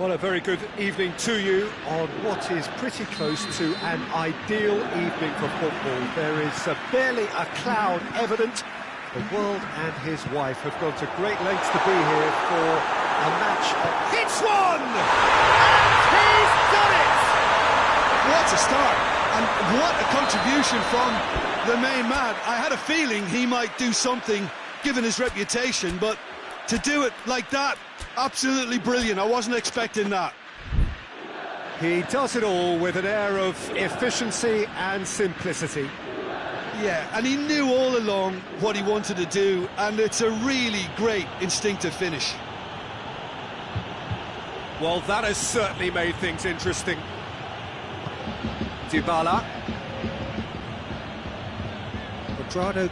Well, a very good evening to you on what is pretty close to an ideal evening for football. There is barely a cloud evident. The world and his wife have gone to great lengths to be here for a match. Hits one! And he's done it! What a start, and what a contribution from the main man. I had a feeling he might do something, given his reputation, but to do it like that, absolutely brilliant. I wasn't expecting that. He does it all with an air of efficiency and simplicity. Yeah, and he knew all along what he wanted to do, and it's a really great instinctive finish. Well, that has certainly made things interesting. Dybala. Quadrado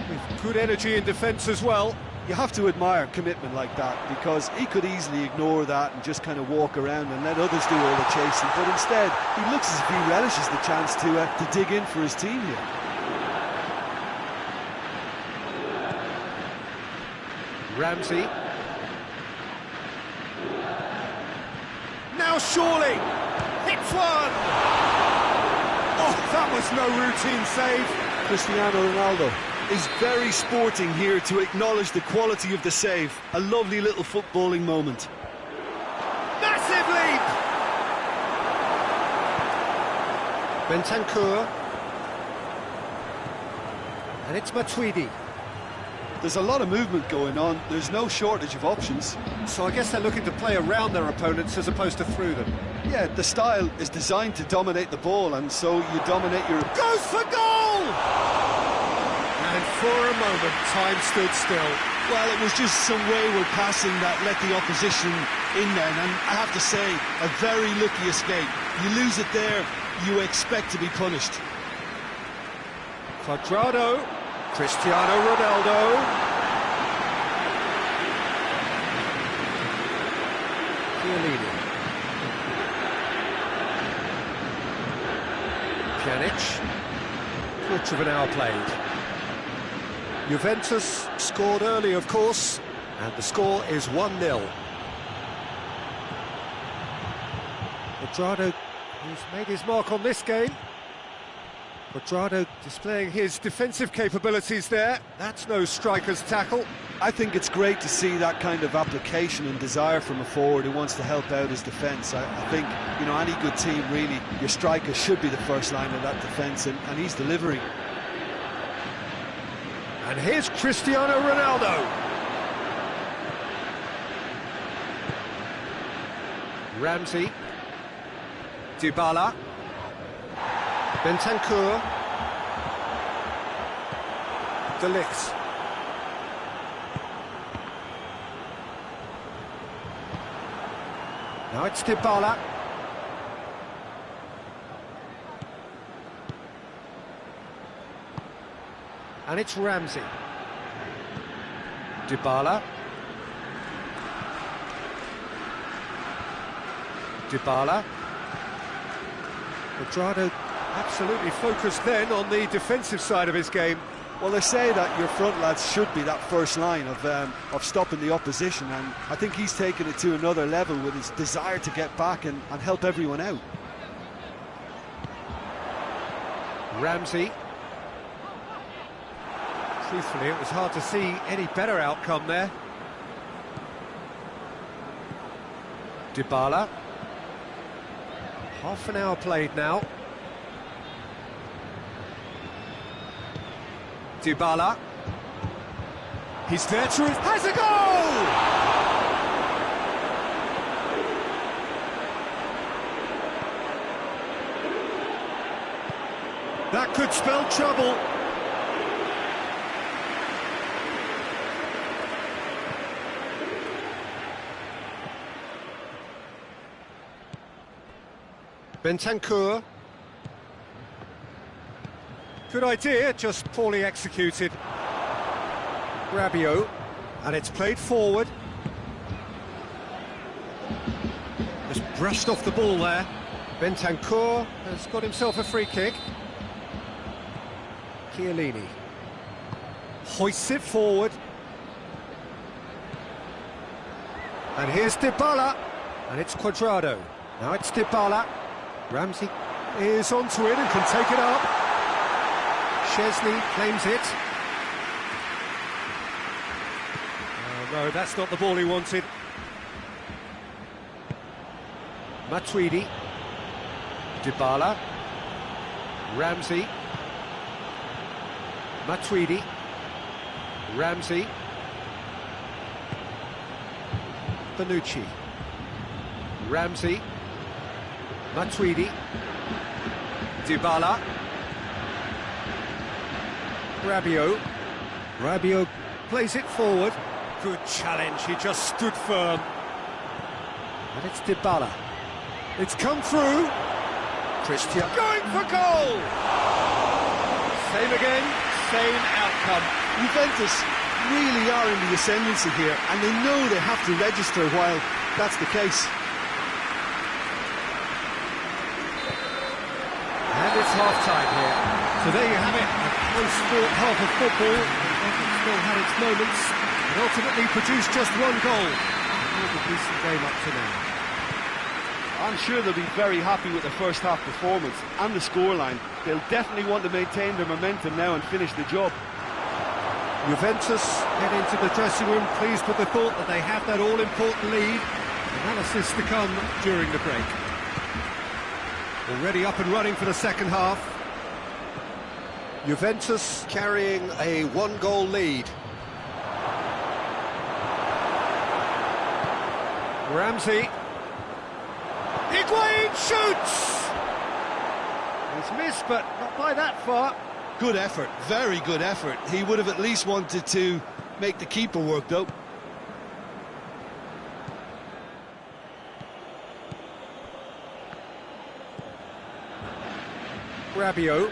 with good energy in defence as well. You have to admire commitment like that, because he could easily ignore that and just kind of walk around and let others do all the chasing, but instead he looks as if he relishes the chance to dig in for his team here. Ramsey. Now surely hits one. Oh, that was no routine save. Cristiano Ronaldo is very sporting here to acknowledge the quality of the save. A lovely little footballing moment. Massive leap! Bentancur. And it's Matuidi. There's a lot of movement going on. There's no shortage of options. So I guess they're looking to play around their opponents as opposed to through them. Yeah, the style is designed to dominate the ball, and so you dominate your... Goes for goal! And for a moment, time stood still. Well, it was just some wayward passing that let the opposition in then, and I have to say, a very lucky escape. You lose it there, you expect to be punished. Quadrado, Cristiano Ronaldo. Chiellini. Pjanic. Quarter of an hour played. Juventus scored early, of course, and the score is 1-0. Quadrado, who's made his mark on this game. Quadrado displaying his defensive capabilities there. That's no striker's tackle. I think it's great to see that kind of application and desire from a forward who wants to help out his defence. I think, you know, any good team, really, your striker should be the first line of that defence, and he's delivering. And here's Cristiano Ronaldo. Ramsey. Dybala. Bentancur. De Ligt. Now it's Dybala. And it's Ramsey. Dybala. Dybala. Quadrado absolutely focused then on the defensive side of his game. Well, they say that your front lads should be that first line of stopping the opposition, and I think he's taken it to another level with his desire to get back and help everyone out. Ramsey. Truthfully, it was hard to see any better outcome there. Dybala. Half an hour played now. Dybala. He's there to... has a goal! That could spell trouble. Bentancur. Good idea, just poorly executed. Rabiot, and it's played forward. Just brushed off the ball there. Bentancur has got himself a free kick. Chiellini hoists it forward. And here's Dybala. And it's Cuadrado. Now it's Dybala. Ramsey is onto it and can take it up. Szczesny claims it. Oh, no, that's not the ball he wanted. Matuidi. Dybala. Ramsey. Matuidi. Ramsey. Bonucci. Ramsey. Matuidi. Dybala. Rabiot plays it forward. Good challenge, he just stood firm. And it's Dybala. It's come through. Christian going for goal! Same again, same outcome. Juventus really are in the ascendancy here, and they know they have to register while that's the case. And it's half-time here. So there you have it, a close-fought half of football. Everton still had its moments, and ultimately produced just one goal. It was a decent game up to now. I'm sure they'll be very happy with the first half performance and the scoreline. They'll definitely want to maintain their momentum now and finish the job. Juventus head into the dressing room pleased with the thought that they have that all-important lead. Analysis to come during the break. Already up and running for the second half. Juventus carrying a one-goal lead. Ramsey. Higuain shoots! He's missed, but not by that far. Good effort, very good effort. He would have at least wanted to make the keeper work, though. Rabiot.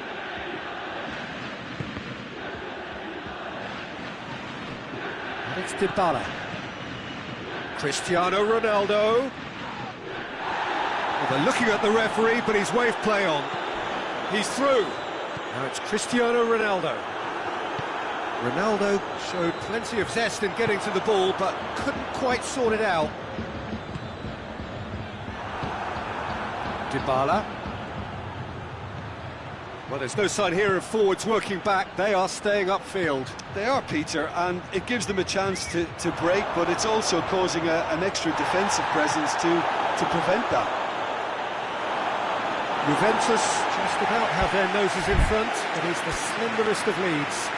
And it's Dybala. Cristiano Ronaldo. Well, they're looking at the referee, but he's waved play on. He's through. Now it's Cristiano Ronaldo. Ronaldo showed plenty of zest in getting to the ball, but couldn't quite sort it out. Dybala. Well, there's no sign here of forwards working back. They are staying upfield. They are, Peter, and it gives them a chance to break, but it's also causing an extra defensive presence to prevent that. Juventus just about have their noses in front. It is the slenderest of leads.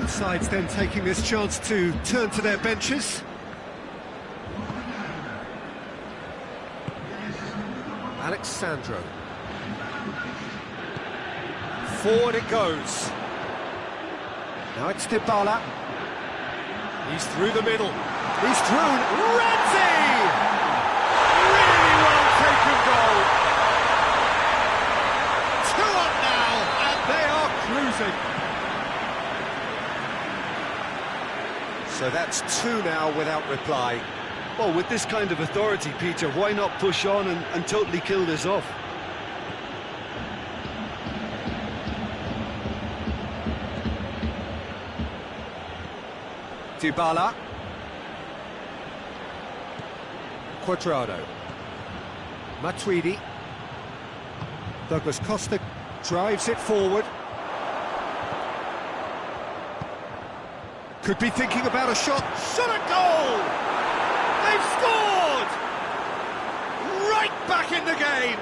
Sides then taking this chance to turn to their benches. Alexandro. Forward it goes. Now it's Dybala. He's through the middle. He's through. Ramsey! Really well taken goal. 2 up now, and they are cruising. So that's 2 now without reply. Well, with this kind of authority, Peter, why not push on and totally kill this off? Dybala. Cuadrado. Matuidi. Douglas Costa drives it forward. Could be thinking about a shot. Shot at goal! They've scored! Right back in the game!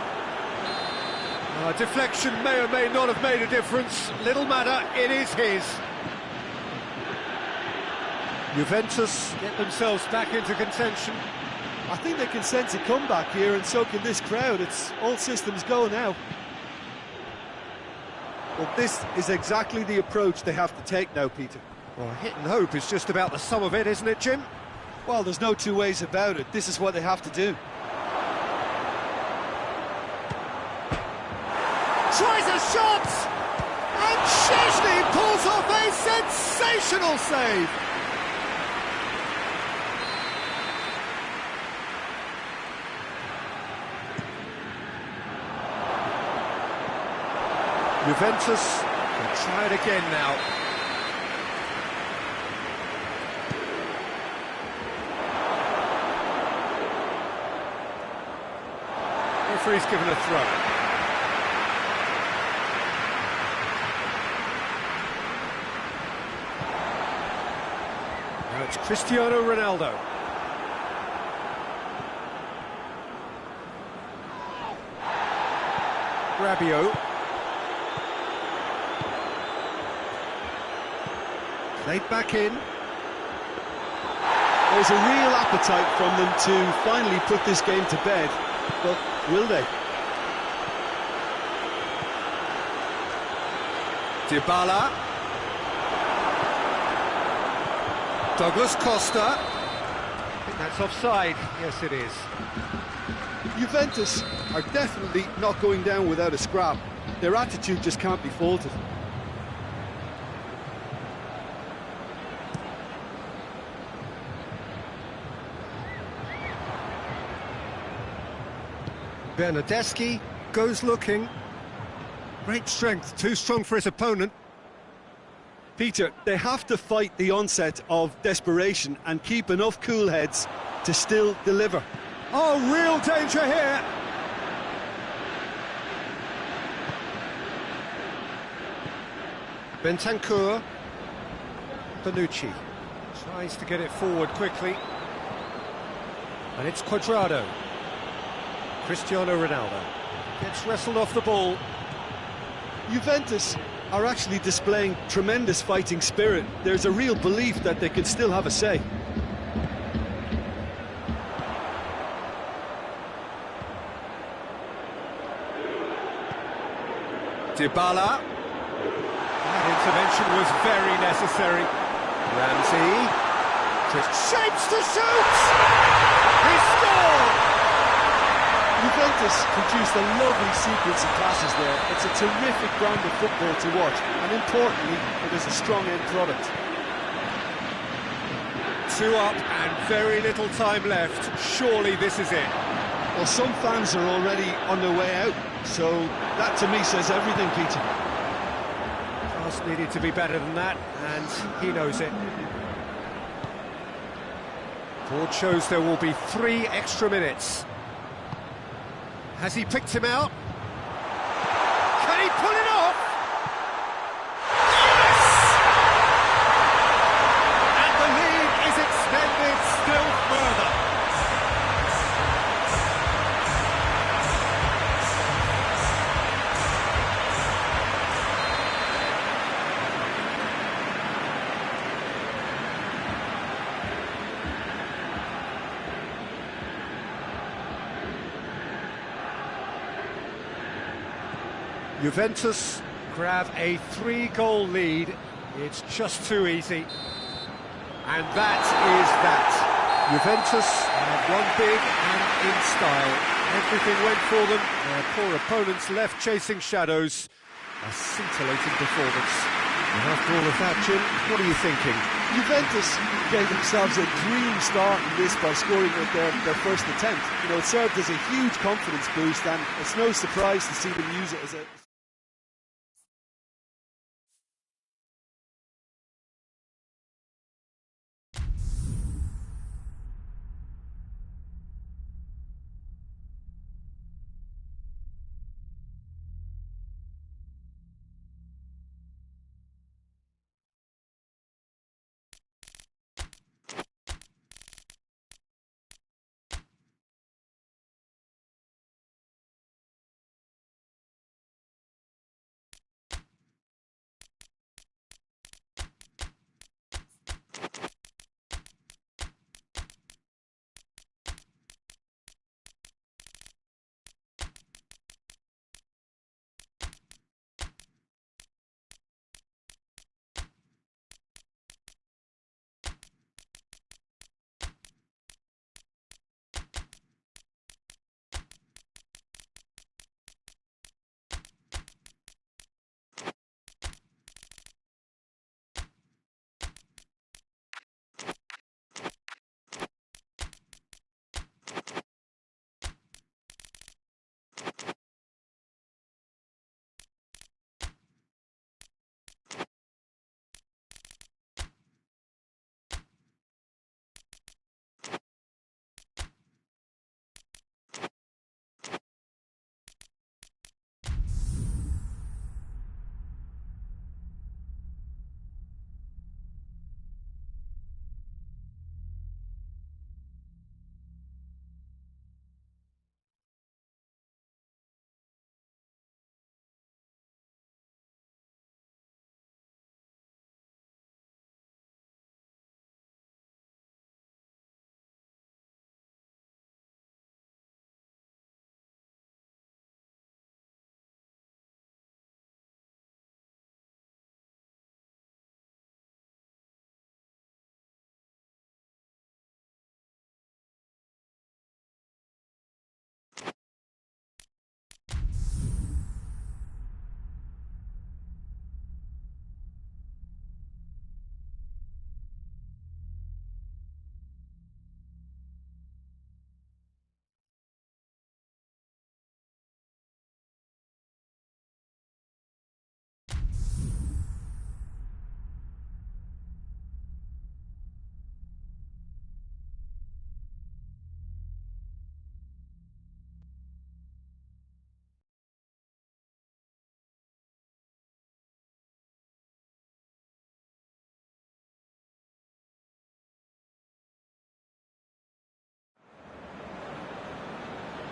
Deflection may or may not have made a difference. Little matter, it is his. Juventus get themselves back into contention. I think they can sense a comeback here, and so can this crowd. It's all systems go now. Well, this is exactly the approach they have to take now, Peter. Well, hit and hope is just about the sum of it, isn't it, Jim? Well, there's no two ways about it. This is what they have to do. tries a shot! And Szczęsny pulls off a sensational save! Juventus will try it again now. Referee's given a throw. Now it's Cristiano Ronaldo. Rabiot. Played back in. There's a real appetite from them to finally put this game to bed, but will they? Dybala. Douglas Costa. I think that's offside. Yes, it is. Juventus are definitely not going down without a scrap. Their attitude just can't be faulted. Bernardeschi goes looking. Great strength, too strong for his opponent. Peter, they have to fight the onset of desperation and keep enough cool heads to still deliver. Oh, real danger here. Bentancur. Bonucci tries to get it forward quickly. And it's Cuadrado. Cristiano Ronaldo gets wrestled off the ball. Juventus are actually displaying tremendous fighting spirit. There's a real belief that they can still have a say. Dybala. That intervention was very necessary. Ramsey. Shapes to shoot! He scored! Juventus produced a lovely sequence of passes there. It's a terrific brand of football to watch, and importantly, it is a strong end product. 2 up and very little time left. Surely this is it. Well, some fans are already on their way out, so that to me says everything, Peter. Pass needed to be better than that, and he knows it. Board shows there will be 3 extra minutes. Has he picked him out? Can he pull it off? Yes! And the lead is extended still further. Juventus grab a 3-goal lead. It's just too easy. And that is that. Juventus have won big and in style. Everything went for them. Their poor opponents left chasing shadows. A scintillating performance. And after all of that, Jim, what are you thinking? Juventus gave themselves a dream start in this by scoring with their first attempt. You know, it served as a huge confidence boost, and it's no surprise to see them use it as a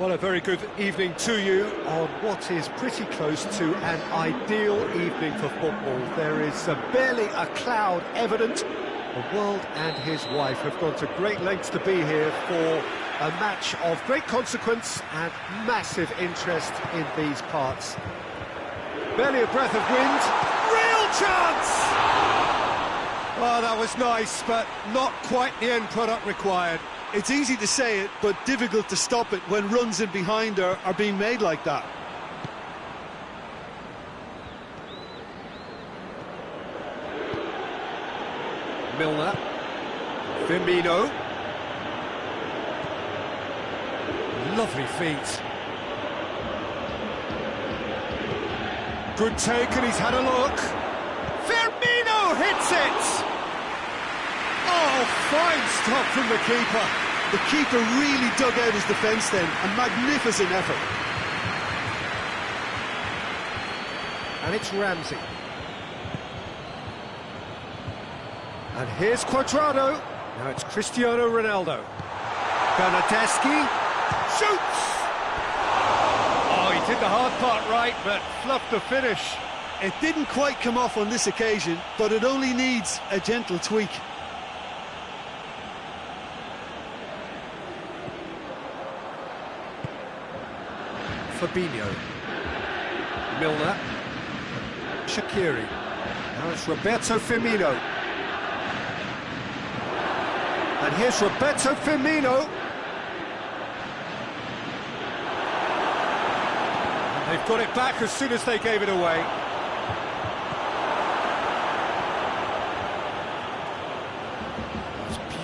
Well, a very good evening to you on what is pretty close to an ideal evening for football. There is barely a cloud evident. The world and his wife have gone to great lengths to be here for a match of great consequence and massive interest in these parts. Barely a breath of wind. Real chance! Oh, that was nice, but not quite the end product required. It's easy to say it, but difficult to stop it when runs in behind are being made like that. Milner. Firmino. Lovely feet. Good take, and he's had a look. Firmino hits it! Oh, fine stop from the keeper. The keeper really dug out his defence then. A magnificent effort. And it's Ramsey. And here's Cuadrado. Now it's Cristiano Ronaldo. Bernardeschi shoots! Oh, he did the hard part right, but fluffed the finish. It didn't quite come off on this occasion, but it only needs a gentle tweak. Fabinho. Milner. Shaqiri. Now it's Roberto Firmino. And here's Roberto Firmino. And they've got it back as soon as they gave it away.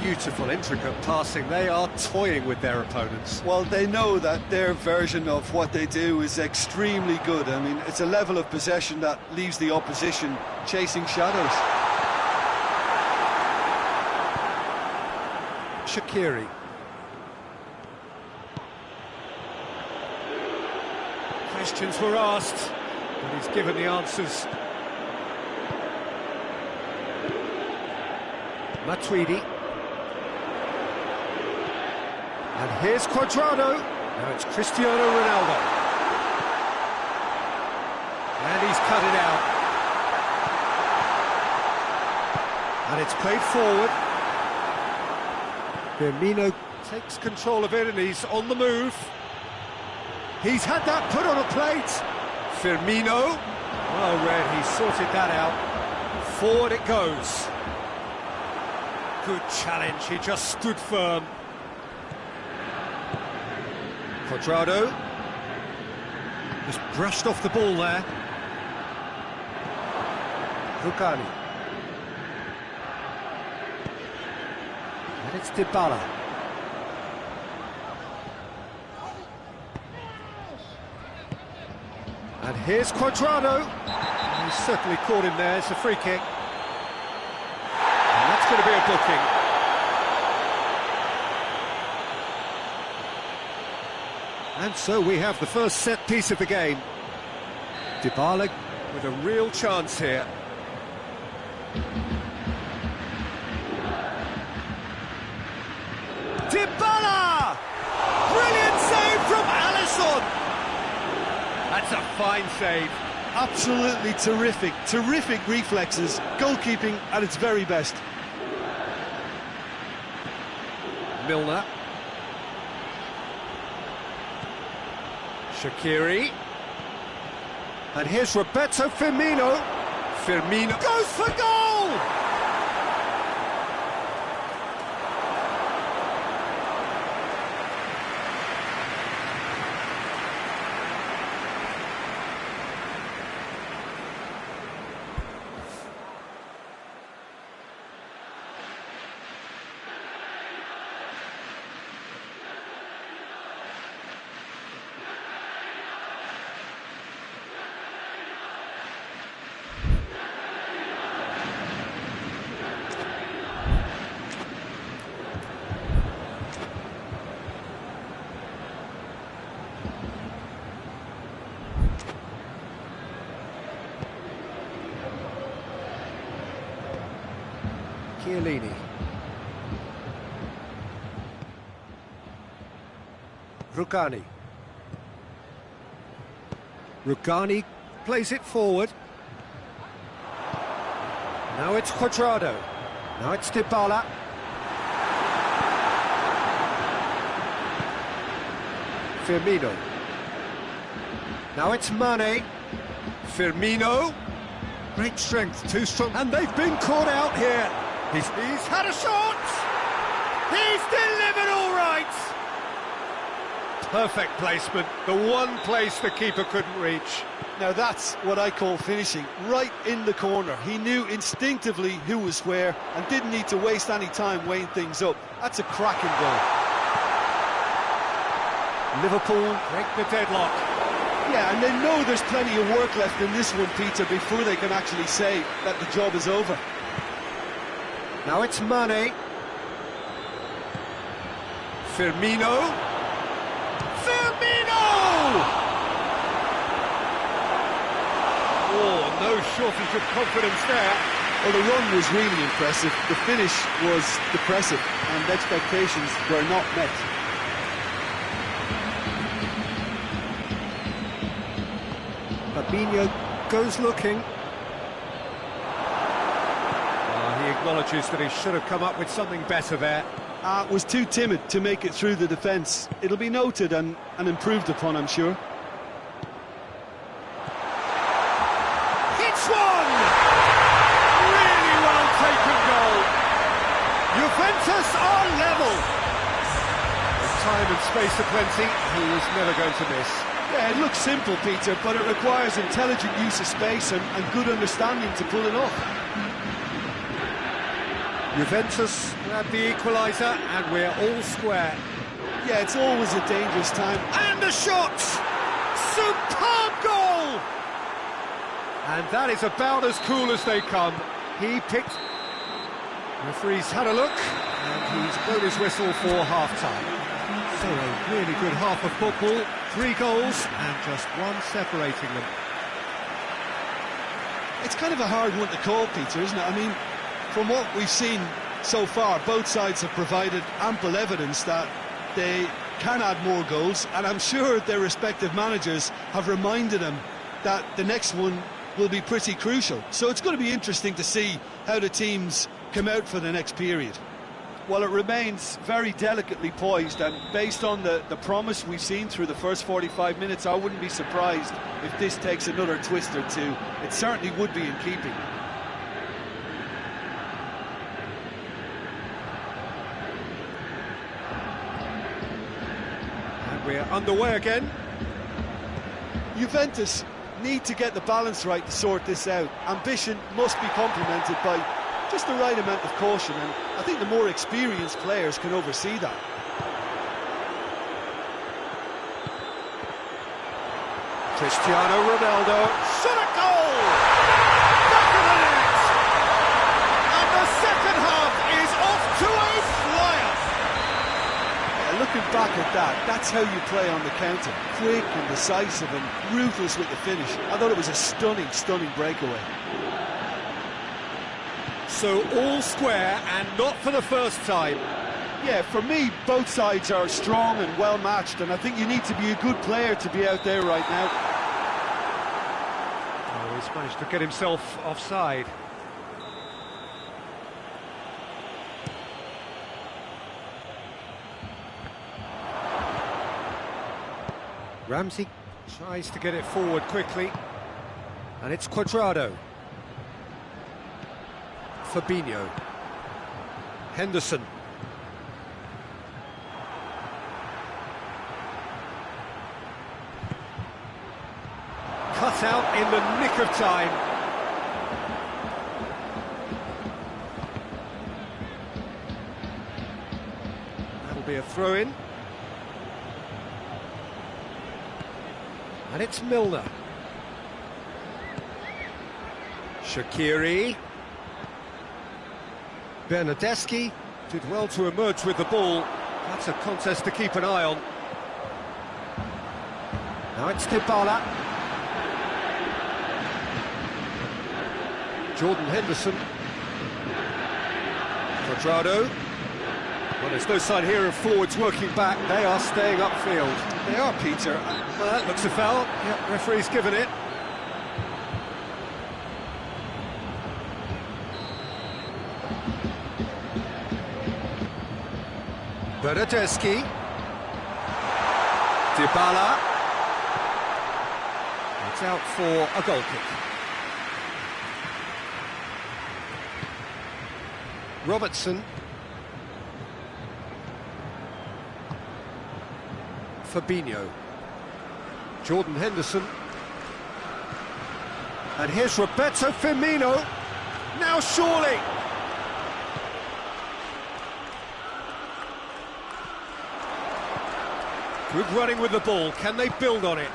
Beautiful, intricate passing. They are toying with their opponents. Well, they know that their version of what they do is extremely good. I mean, it's a level of possession that leaves the opposition chasing shadows. Shaqiri. Questions were asked, but he's given the answers. Matuidi. And here's Cuadrado. Now it's Cristiano Ronaldo. And he's cut it out. And it's played forward. Firmino takes control of it and he's on the move. He's had that put on a plate. Firmino. Well read, he sorted that out. Forward it goes. Good challenge, he just stood firm. Cuadrado just brushed off the ball there. Rugani. And it's Dybala. And here's Cuadrado. He's certainly caught him there. It's a free kick. And that's going to be a booking. And so we have the first set piece of the game. Dybala with a real chance here. Dybala! Brilliant save from Alisson! That's a fine save. Absolutely terrific, terrific reflexes. Goalkeeping at its very best. Milner. Shaqiri. And here's Roberto Firmino. Firmino goes for goal! Chiellini. Rugani. Rugani plays it forward. Now it's Cuadrado. Now it's Dybala. Firmino. Now it's Mane. Firmino. Great strength, too strong. And they've been caught out here. He's had a shot. He's delivered all right. Perfect placement. The one place the keeper couldn't reach. Now that's what I call finishing, right in the corner. He knew instinctively who was where and didn't need to waste any time weighing things up. That's a cracking goal. Liverpool break the deadlock. Yeah, and they know there's plenty of work left in this one, Peter, before they can actually say that the job is over. Now it's Mane. Firmino. Firmino! Oh, no shortage of confidence there. Well, the run was really impressive. The finish was depressive, and expectations were not met. Fabinho goes looking. He acknowledges that he should have come up with something better there. Was too timid to make it through the defence. It'll be noted and improved upon, I'm sure. Hits one! Really well taken goal. Juventus are level. With time and space aplenty, he was never going to miss. Yeah, it looks simple, Peter, but it requires intelligent use of space and good understanding to pull it off. Juventus grab the equaliser, and we're all square. Yeah, it's always a dangerous time. And a shot! Superb goal! And that is about as cool as they come. He picked... Referee's had a look, and he's blown his whistle for half-time. So a really good half of football, 3 goals, and just one separating them. It's kind of a hard one to call, Peter, isn't it? I mean, from what we've seen so far, both sides have provided ample evidence that they can add more goals, and I'm sure their respective managers have reminded them that the next one will be pretty crucial. So it's going to be interesting to see how the teams come out for the next period. Well, it remains very delicately poised, and based on the promise we've seen through the first 45 minutes, I wouldn't be surprised if this takes another twist or two. It certainly would be in keeping. And we're underway again. Juventus need to get the balance right to sort this out. Ambition must be complemented by just the right amount of caution, and I think the more experienced players can oversee that. Cristiano Ronaldo, shot a goal! Back of the net! And the second half is off to a flyer! Yeah, looking back at that, that's how you play on the counter. Quick and decisive and ruthless with the finish. I thought it was a stunning, stunning breakaway. So all square, and not for the first time. Yeah, for me, both sides are strong and well matched, and I think you need to be a good player to be out there right now. Oh, he's managed to get himself offside. Ramsey tries to get it forward quickly, and it's Cuadrado. Fabinho. Henderson. Cut out in the nick of time. That'll be a throw-in. And it's Milner. Shaqiri. Bernardeschi did well to emerge with the ball. That's a contest to keep an eye on. Now it's Dybala. Jordan Henderson. Cuadrado. Well, there's no sign here of forwards working back. They are staying upfield. They are, Peter. Well, that looks a foul. Yep, referee's given it. Bernardeschi. Dybala. It's out for a goal kick. Robertson. Fabinho. Jordan Henderson. And here's Roberto Firmino. Now surely. Good running with the ball. Can they build on it?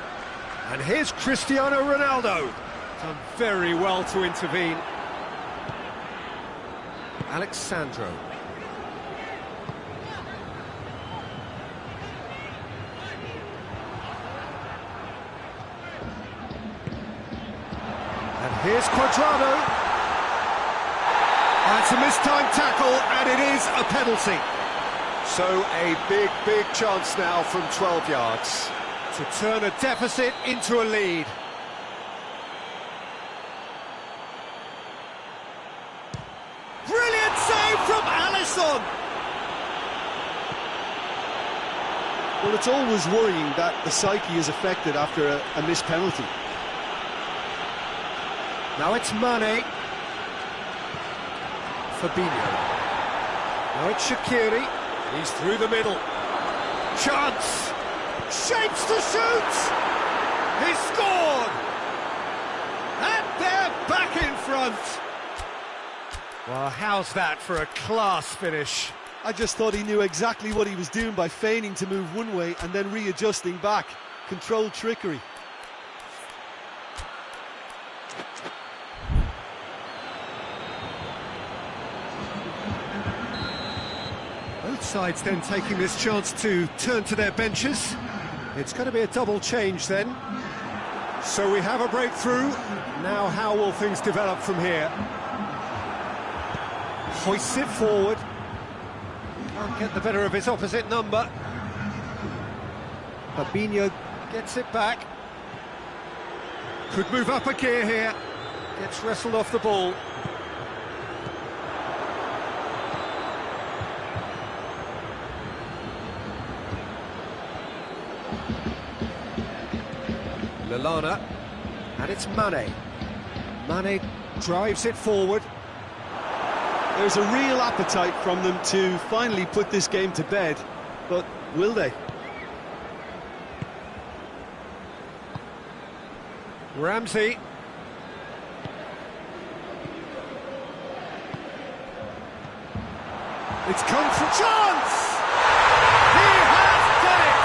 And here's Cristiano Ronaldo. Done very well to intervene. Alexandro. And here's Cuadrado. That's a mistimed tackle, and it is a penalty. So a big, big chance now from 12 yards to turn a deficit into a lead. Brilliant save from Alisson! Well, it's always worrying that the psyche is affected after a missed penalty. Now it's Mane. Fabinho. Now it's Shaqiri. He's through the middle. Chance! Shapes to shoot! He scored! And they're back in front! Well, how's that for a class finish? I just thought he knew exactly what he was doing by feigning to move one way and then readjusting back. Controlled trickery. Both sides then taking this chance to turn to their benches. It's going to be a double change then. So we have a breakthrough. Now how will things develop from here? Hoists it forward. Can't get the better of his opposite number. Fabinho gets it back. Could move up a gear here. Gets wrestled off the ball. Lallana, and it's Mane. Mane drives it forward. There's a real appetite from them to finally put this game to bed, but will they? Ramsey. It's come from chance! He has done it!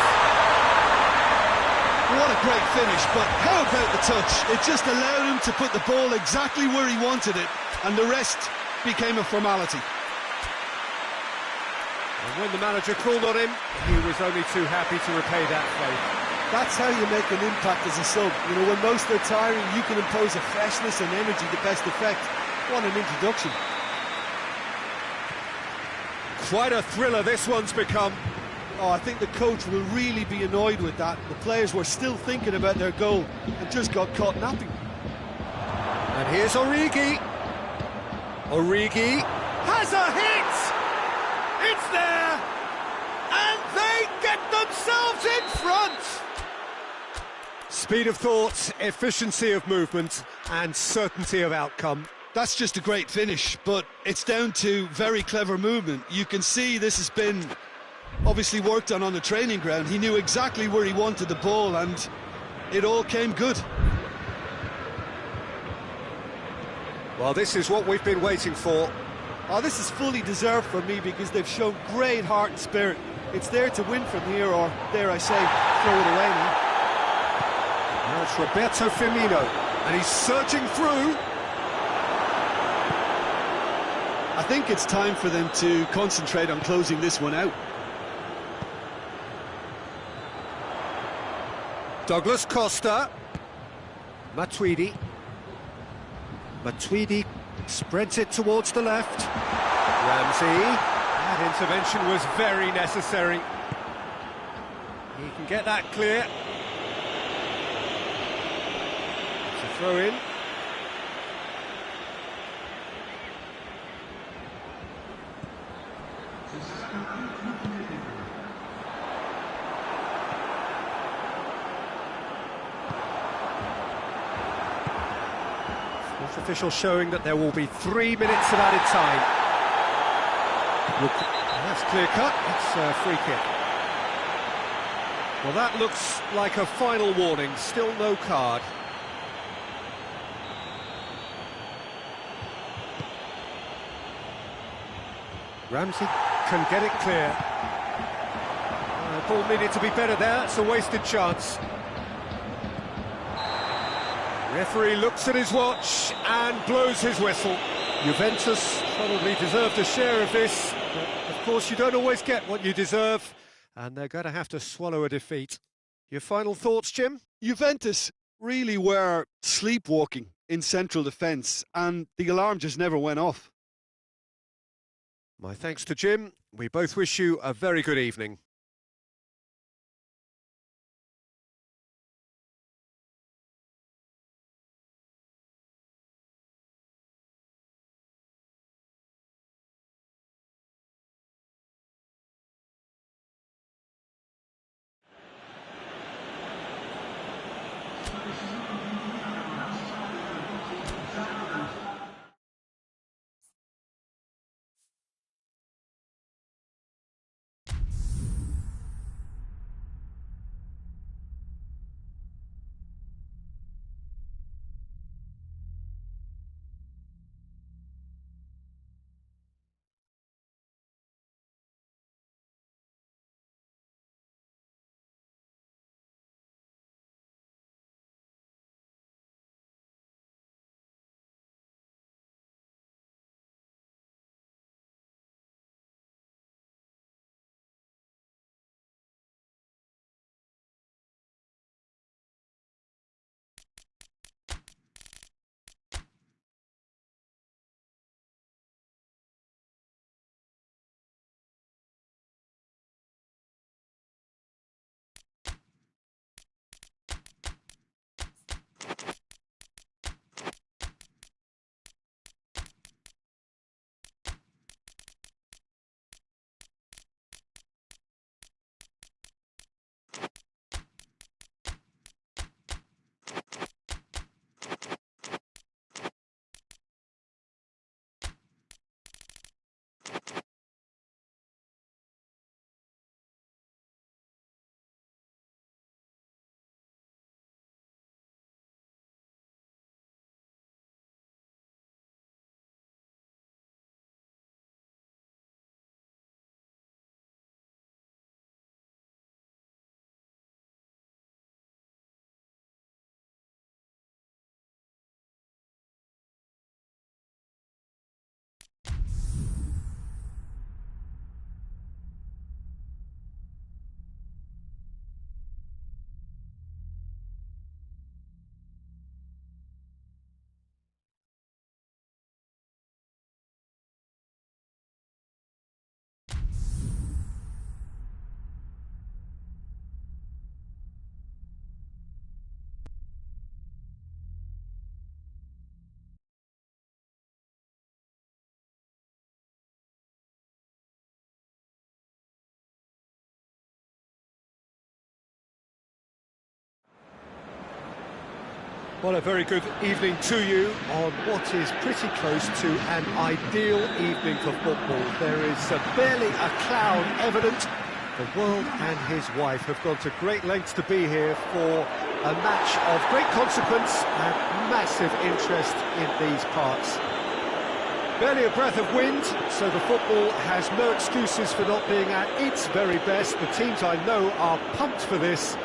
What a great finish, but how about the touch? It just allowed him to put the ball exactly where he wanted it, and the rest became a formality. And when the manager called on him, he was only too happy to repay that faith. That's how you make an impact as a sub. You know, when most are tiring, you can impose a freshness and energy to best effect. What an introduction. Quite a thriller this one's become. Oh, I think the coach will really be annoyed with that. The players were still thinking about their goal and just got caught napping. And here's Origi. Origi has a hit! It's there! And they get themselves in front! Speed of thought, efficiency of movement, and certainty of outcome. That's just a great finish, but it's down to very clever movement. You can see this has been obviously worked on the training ground. He knew exactly where he wanted the ball, and it all came good. Well, this is what we've been waiting for. Oh, this is fully deserved for me because they've shown great heart and spirit. It's there to win from here, or dare I say, throw it away now. Now it's Roberto Firmino, and he's surging through. I think it's time for them to concentrate on closing this one out. Douglas Costa. Matuidi. Matuidi spreads it towards the left. Ramsey. That That intervention was very necessary. He can get that clear. It's a throw in. Fourth official showing that there will be 3 minutes of added time. That's clear cut. It's a free kick. Well, that looks like a final warning. Still no card. Ramsey can get it clear. Ball needed to be better there. It's a wasted chance. Referee looks at his watch and blows his whistle. Juventus probably deserved a share of this, but of course you don't always get what you deserve, and they're going to have to swallow a defeat. Your final thoughts, Jim? Juventus really were sleepwalking in central defence, and the alarm just never went off. My thanks to Jim. We both wish you a very good evening. Well, a very good evening to you on what is pretty close to an ideal evening for football. There is barely a cloud evident. The world and his wife have gone to great lengths to be here for a match of great consequence and massive interest in these parts. Barely a breath of wind, so the football has no excuses for not being at its very best. The teams I know are pumped for this.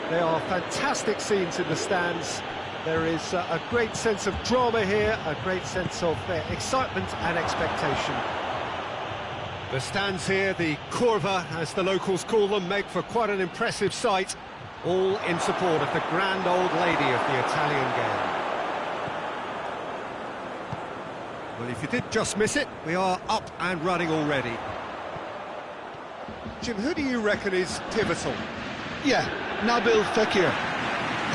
There are fantastic scenes in the stands. There is a great sense of drama here, a great sense of excitement and expectation. The stands here, the curva, as the locals call them, make for quite an impressive sight, all in support of the grand old lady of the Italian game. Well, if you did just miss it, we are up and running already. Jim, who do you reckon is pivotal? Yeah, Nabil Fekir.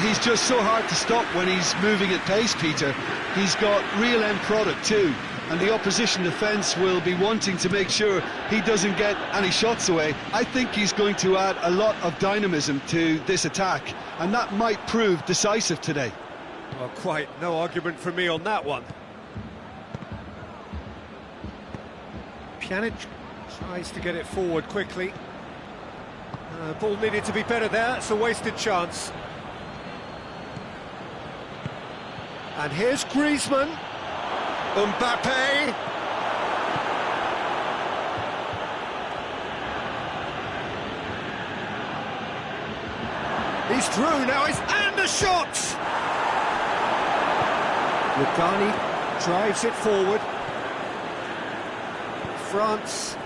He's just so hard to stop when he's moving at pace, Peter. He's got real end product too, and the opposition defence will be wanting to make sure he doesn't get any shots away. I think he's going to add a lot of dynamism to this attack, and that might prove decisive today. Well, quite no argument from me on that one. Pjanic tries to get it forward quickly. Ball needed to be better there, it's a wasted chance. And here's Griezmann. Mbappe. He's through now, and the shot! Lugani drives it forward. France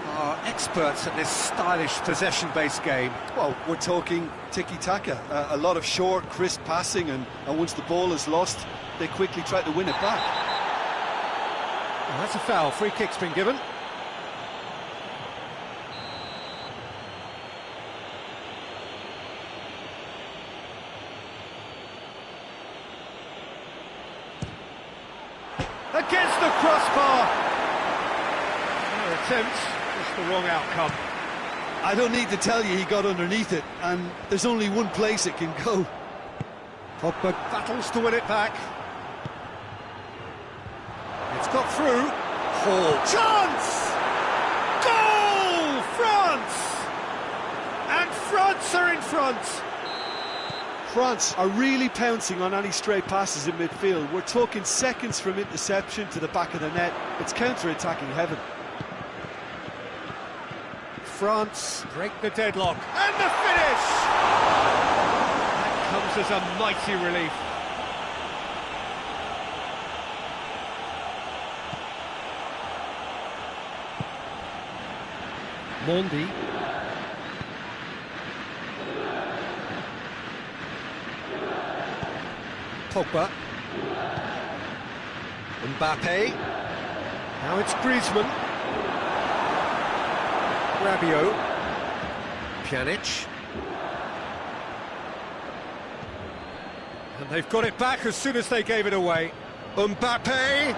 are experts at this stylish possession-based game. Well, we're talking tiki-taka, a lot of short, crisp passing, and once the ball is lost, they quickly try to win it back. Well, that's a foul. Free kick's been given. Against the crossbar. No attempt, just the wrong outcome. I don't need to tell you he got underneath it, and there's only one place it can go. Pogba battles to win it back. It's got through. Hall. Chance! Goal! France! And France are in front. France are really pouncing on any stray passes in midfield. We're talking seconds from interception to the back of the net. It's counter-attacking heaven. France break the deadlock. And the finish! That comes as a mighty relief. Mondi. Pogba. Mbappe. Now it's Griezmann. Rabiot. Pjanic. And they've got it back as soon as they gave it away. Mbappe.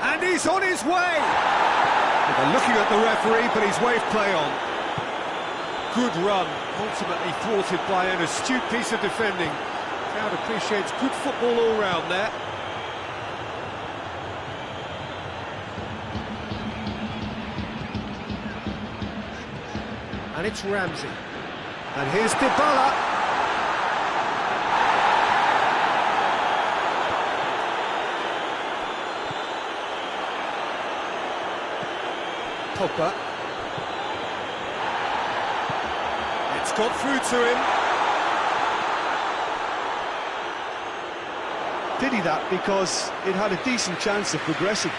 And he's on his way. They're looking at the referee, but he's waved play on. Good run, ultimately thwarted by an astute piece of defending. Crowd appreciates good football all round there. And it's Ramsey. And here's Dybala. Pogba. It's got through to him. Pity that, because it had a decent chance of progressing.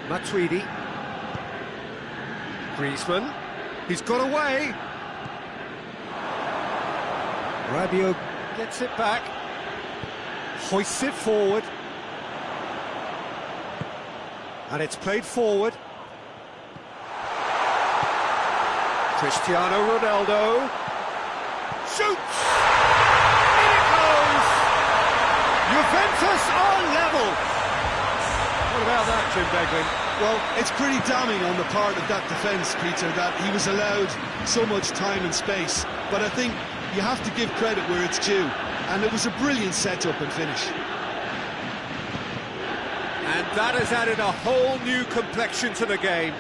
Matuidi. Griezmann. He's got away. Rabiot gets it back. Hoists it forward. And it's played forward. Cristiano Ronaldo shoots! In it goes! Juventus are level! What about that, Jim Beglin? Well, it's pretty damning on the part of that defence, Peter, that he was allowed so much time and space. But I think you have to give credit where it's due, and it was a brilliant setup and finish. And that has added a whole new complexion to the game.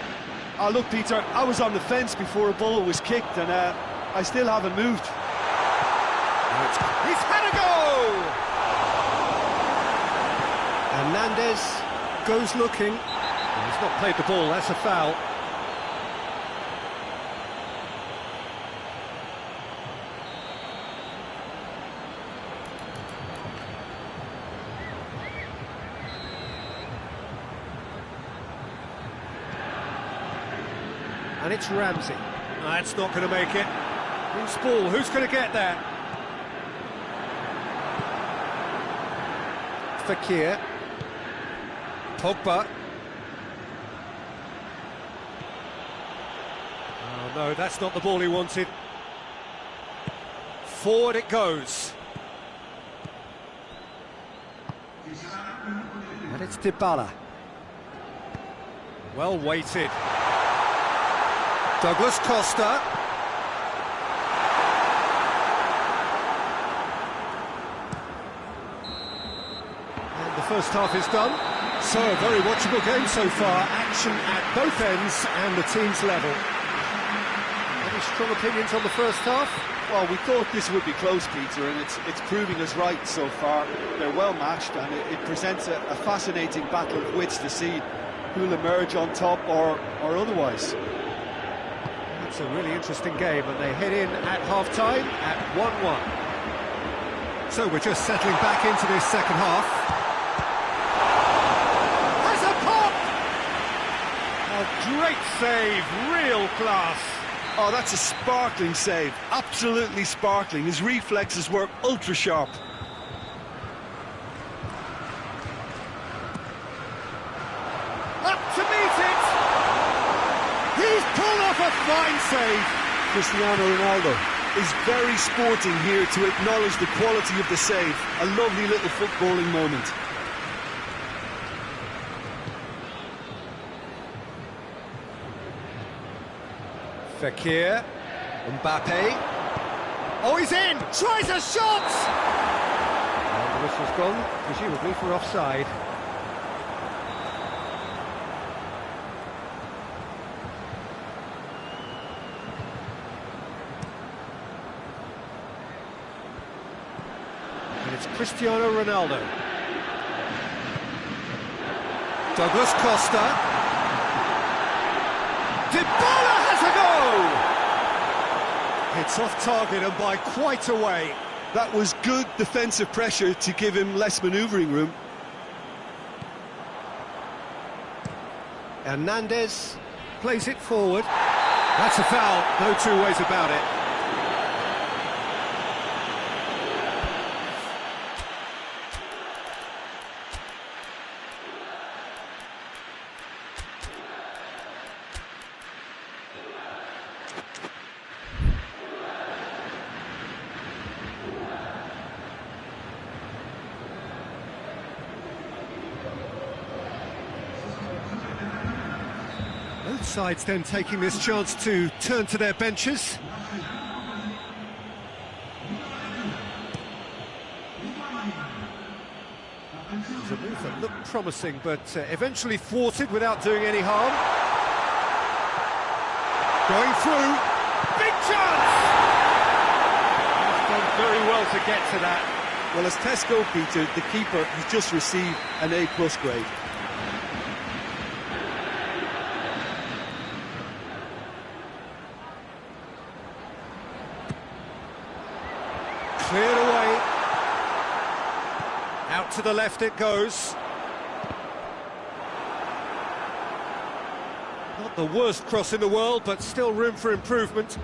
Oh, look, Peter, I was on the fence before a ball was kicked, and I still haven't moved. He's had a go! Hernandez goes looking. He's not played the ball, that's a foul. And it's Ramsey. That's not going to make it. Loose ball, who's going to get that? Fekir. Pogba. Oh no, that's not the ball he wanted. Forward it goes. And it's Dybala. Well weighted. Douglas Costa. And the first half is done. So, a very watchable game so far. Action at both ends and the team's level. Any strong opinions on the first half? Well, we thought this would be close, Peter, and it's proving us right so far. They're well matched, and it presents a fascinating battle of wits to see who'll emerge on top or otherwise. It's a really interesting game, and they head in at half-time at 1-1. So we're just settling back into this second half. Has a pop! A great save, real class. Oh, that's a sparkling save, absolutely sparkling. His reflexes were ultra-sharp. Up to meet it! He's pulled off a fine save! Cristiano Ronaldo is very sporting here to acknowledge the quality of the save. A lovely little footballing moment. Fekir, Mbappe. Oh, he's in! Tries a shot! And the whistle's gone, presumably for offside. And it's Cristiano Ronaldo. Douglas Costa. Dybala has a go! It's off target and by quite a way. That was good defensive pressure to give him less manoeuvring room. Hernandez plays it forward. That's a foul, no two ways about it. Both sides then taking this chance to turn to their benches. It was a move that looked promising, but eventually thwarted without doing any harm. Going through. Big chance! He's done very well to get to that. Well, as tests go, Peter, the keeper has just received an A+ grade. Cleared away. Out to the left it goes. Not the worst cross in the world, but still room for improvement.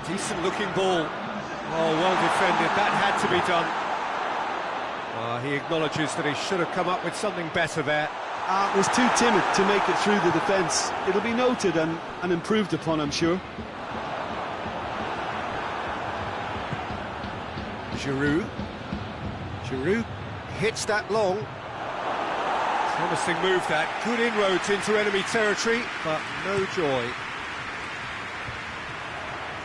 Decent looking ball. Oh, well defended. That had to be done. He acknowledges that he should have come up with something better there. Was too timid to make it through the defence. It'll be noted and improved upon, I'm sure. Giroud hits that long. Promising move that. Good inroads into enemy territory, but no joy.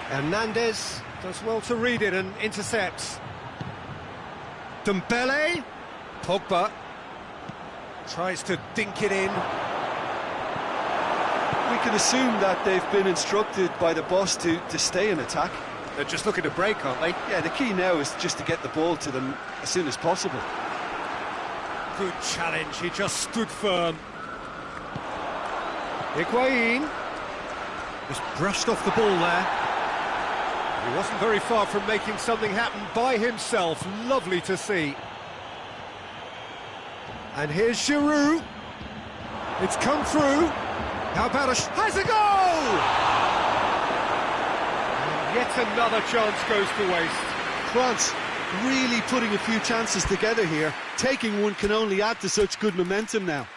Hernandez does well to read it and intercepts. Dembele. Pogba tries to dink it in. We can assume that they've been instructed by the boss to stay in attack. They're just looking to break, aren't they? Yeah, the key now is just to get the ball to them as soon as possible. Good challenge, he just stood firm. Higuain just brushed off the ball there. He wasn't very far from making something happen by himself. Lovely to see. And here's Giroud. It's come through. How about has a goal! Yet another chance goes to waste. France really putting a few chances together here. Taking one can only add to such good momentum now.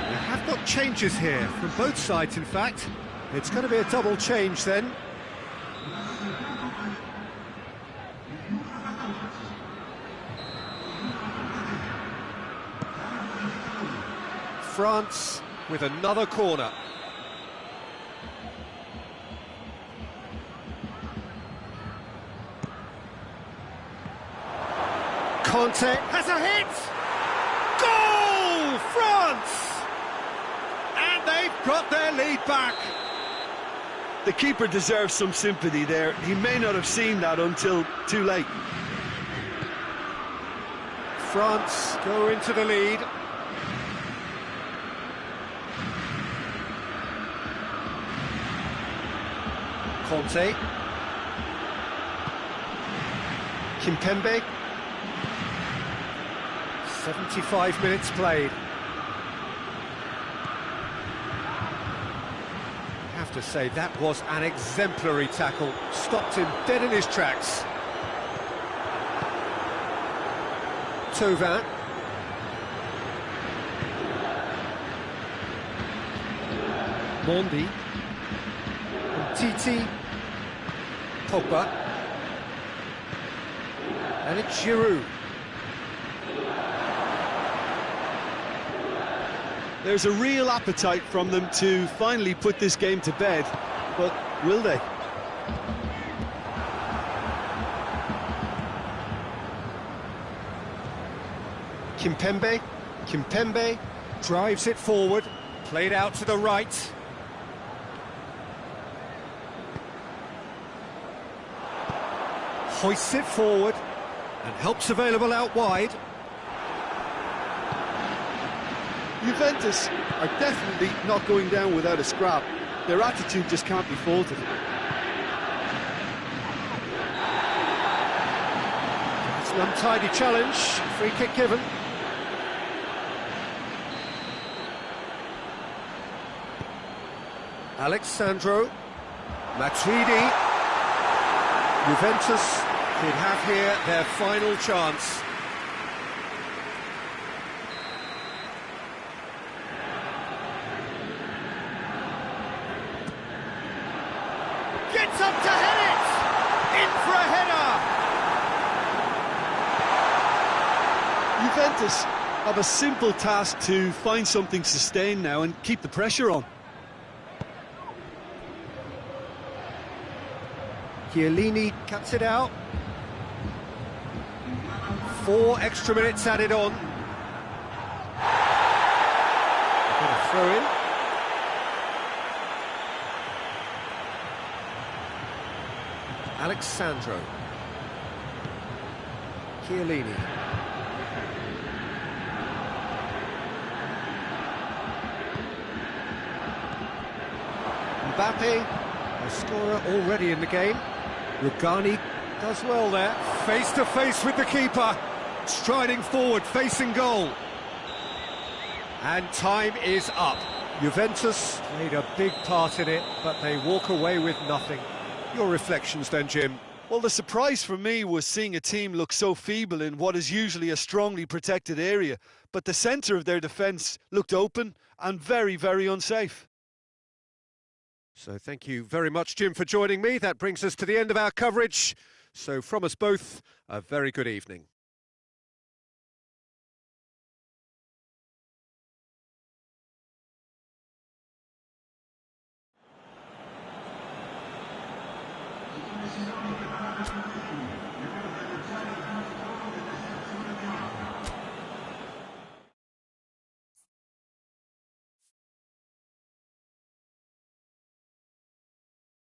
We have got changes here from both sides, in fact. It's going to be a double change then. France with another corner. Conte has a hit! Goal! France! And they've got their lead back. The keeper deserves some sympathy there. He may not have seen that until too late. France go into the lead. Conte. Kimpembe. 75 minutes played. I have to say, that was an exemplary tackle. Stopped him dead in his tracks. Thauvin. Mondi. Titi. Pogba. And it's Giroud. There's a real appetite from them to finally put this game to bed, but will they? Kimpembe drives it forward, played out to the right. Hoists it forward and helps available out wide. Juventus are definitely not going down without a scrap. Their attitude just can't be faulted. It's an untidy challenge, free kick given. Alexandro Matuidi. Juventus could have here their final chance. Gets up to head it! In for a header! Juventus have a simple task to find something sustained now and keep the pressure on. Chiellini cuts it out. 4 extra minutes added on. Going to throw in. Alexandro. Chiellini. Mbappe, a scorer already in the game. Rugani does well there, face to face with the keeper, striding forward, facing goal. And time is up. Juventus played a big part in it, but they walk away with nothing. Your reflections then, Jim? Well, the surprise for me was seeing a team look so feeble in what is usually a strongly protected area, but the centre of their defence looked open and very, very unsafe. So thank you very much, Jim, for joining me. That brings us to the end of our coverage. So from us both, a very good evening.